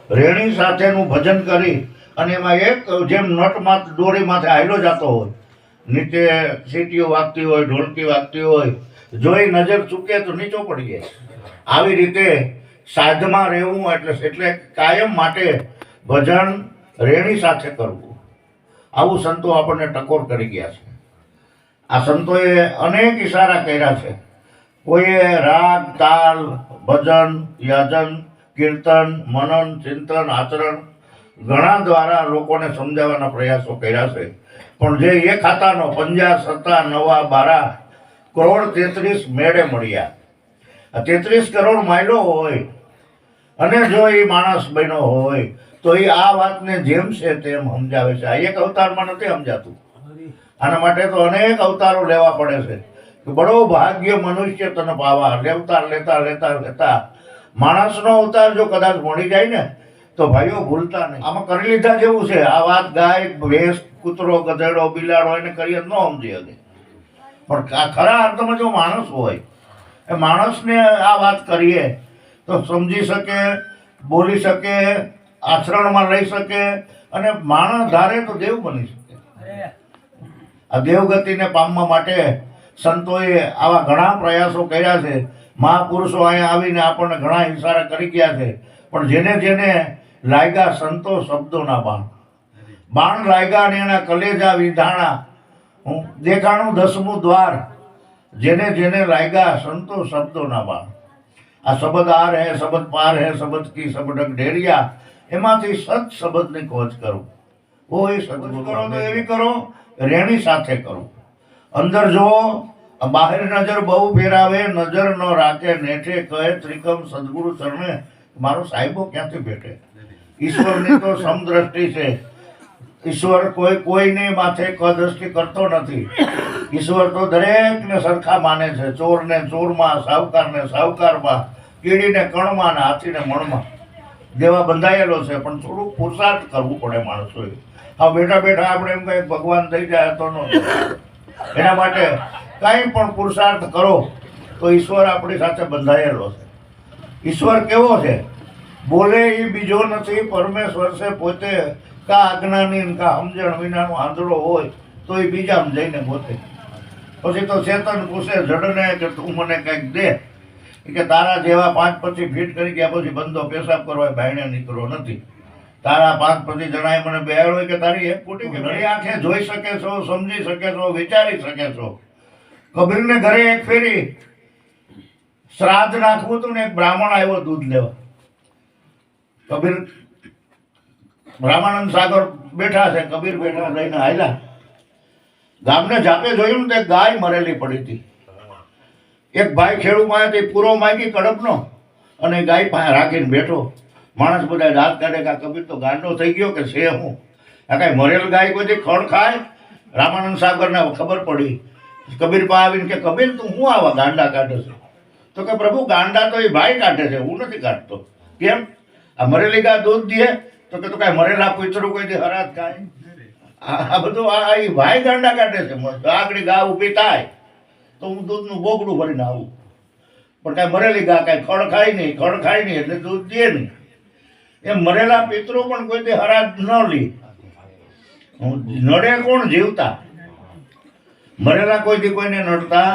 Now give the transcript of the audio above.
રેણી સાથેનું ભજન કરી અને એમાં એક જેમ નટ દોરી માથે હાયલો જતો હોય, નીચે સીટીઓ વાગતી હોય, ઢોલકી વાગતી હોય, જોઈ નજર ચૂકે તો નીચો પડી જાય. આવી રીતે સાધમાં રહેવું એટલે કાયમ માટે ભજન રેણી સાથે કરવું. આવું સંતો આપણને ટકોર કરી ગયા છે. આ સંતોએ અનેક ઇશારા કર્યા છે. કોઈએ રાગ, તાલ, ભજન, યજન, કીર્તન, મનન, ચિંતન, આચરણ ઘણા દ્વારા લોકોને સમજાવવાના પ્રયાસો કર્યા છે. પણ જે એક ખાતાનો 50, 7, 9, 12 કરોડ 33 મેળે મળ્યા. 33 કરોડ માયલો હોય અને જો એ માણસ બન્યો હોય તો એ આ વાતને જેમ છે તેમ સમજાવે છે. આ એક અવતારમાં નથી સમજાતું. આના માટે તો અનેક અવતારો લેવા પડે છે. બડો ભાગ્ય મનુષ્ય તને પાવા. લેવતાર લેતા લેતા લેતા માણસનો અવતાર જો કદાચ મળી જાય ને તો ભાઈઓ ભૂલતા નહીં. આમાં કરી લીધા જેવું છે. આ વાત ગાય, ભેંસ, કૂતરો, ગધેડો, બિલાડો એને કરીએ ન સમજી શકે. પણ ખરા અર્થમાં જો માણસ હોય એ માણસને આ વાત કરીએ તો સમજી શકે, બોલી શકે, આચરણમાં લઈ શકે અને માણસ ધારે તો દેવ બની શકે. આ દેવગતિને પામવા માટે સંતોએ આવા ઘણા પ્રયાસો કર્યા છે. મહાપુરુષો અહીંયા આવીને આપણને ઘણા ઇશારા કરી ગયા છે. પણ જેને જેને લાગ્યા સંતો શબ્દોના બાણ લાગ્યા ને એના કલેજા વિધાણા, દેખાણું 10મું દ્વાર. જેને જેને લાગ્યા સંતો શબ્દોના બાણ. આ શબ્દ આર હે, શબ્દ પાર હે, શબ્દ કી શબ્દક ઢેરિયા, એમાંથી સત શબ્દની ખોજ કરો. એ સદગુરુ કરો તો એવી કરો, રેણી સાથે કરો. અંદર જો બહાર નજર બહુ ફેરાવે, નજર ન રાખે નેઠે, કહે ત્રિકમ સદગુરુ ચરણે, મારો સાહેબો ક્યાંથી ભેટે. ઈશ્વરની તો સમદ્રષ્ટિ છે. ઈશ્વર કોઈને માથે કદ્રષ્ટિ કરતો નથી. ઈશ્વર તો દરેકને સરખા માને છે. ચોરને ચોરમાં, સાવકારને સાવકારમાં, કીડીને કણમાં ને હાથીને મણમાં દેવા બંધાયેલો છે. પણ થોડુંક પુરુષાર્થ કરવું પડે માણસોએ. હા, બેઠા બેઠા આપણે એમ કઈ ભગવાન થઈ જાય તો ન. એના માટે કાંઈ પણ પુરુષાર્થ કરો તો ઈશ્વર આપણી સાથે બંધાયેલો છે. ઈશ્વર કેવો છે? બોલે એ બીજો નથી, પરમેશ્વર છે પોતે. કા અજ્ઞાની કા સમજણ વિનાનો આંધળો હોય તો એ બીજામાં જઈને ગોતે. પછી તો ચેતન પૂછે જડને કે તું મને કંઈક દે. કે તારા જેવા 5 ફીટ કરી ગયા પછી બંધો પેશાબ કરવા બાયણે નીકળો નથી. તારા 5 જણાએ મને બેહાડ હોય કે તારી એક ફૂટી કે ઘરે આંખે જોઈ શકે છો, સમજી શકે છો, વિચારી શકે છો. કબીરને ઘરે એક ફેરી શ્રાદ્ધ નાખવું હતું ને એક બ્રાહ્મણ આવ્યો દૂધ લેવા. કબીર બ્રાહ્મણાનંદ સાગર બેઠા છે, કબીર બેઠા લઈને આવેલા. ગામને જાપે જોયું ને તો એક ગાય મરેલી પડી હતી. એક ભાઈ ખેડૂત પાસેથી પૂરો માગી કડપનો અને ગાય પાસે રાખીને બેઠો. માણસ બધા દાંત કાઢે કે કબીર તો ગાંડો થઈ ગયો કે છે હું? આ કાંઈ મરેલ ગાય કોઈથી ખડ ખાય? રામાનંદ સાગરને ખબર પડી. કબીર પાસે આવીને કે કબીર તું શું આવા ગાંડા કાઢે છે? તો કે પ્રભુ ગાંડા તો એ ભાઈ કાઢે છે, હું નથી કાઢતો. કેમ? આ મરેલી ગાય દૂધ દે તો કે તું કાંઈ મરેલા કૂતરું કોઈથી હરાત ખાય? આ બધું આ ભાઈ ગાંડા કાઢે છે. આગળ ગા ઊભી થાય તો હું દૂધનું બોગડું ભરીને આવું. પણ કાંઈ મરેલી ગા કાંઈ ખડ ખાય નહીં એટલે દૂધ દે નહીં. એમ મરેલા પિતરો પણ કોઈથી હરાત ન લે. નડે કોણ? જીવતા. મરેલા કોઈથી કોઈને નડતા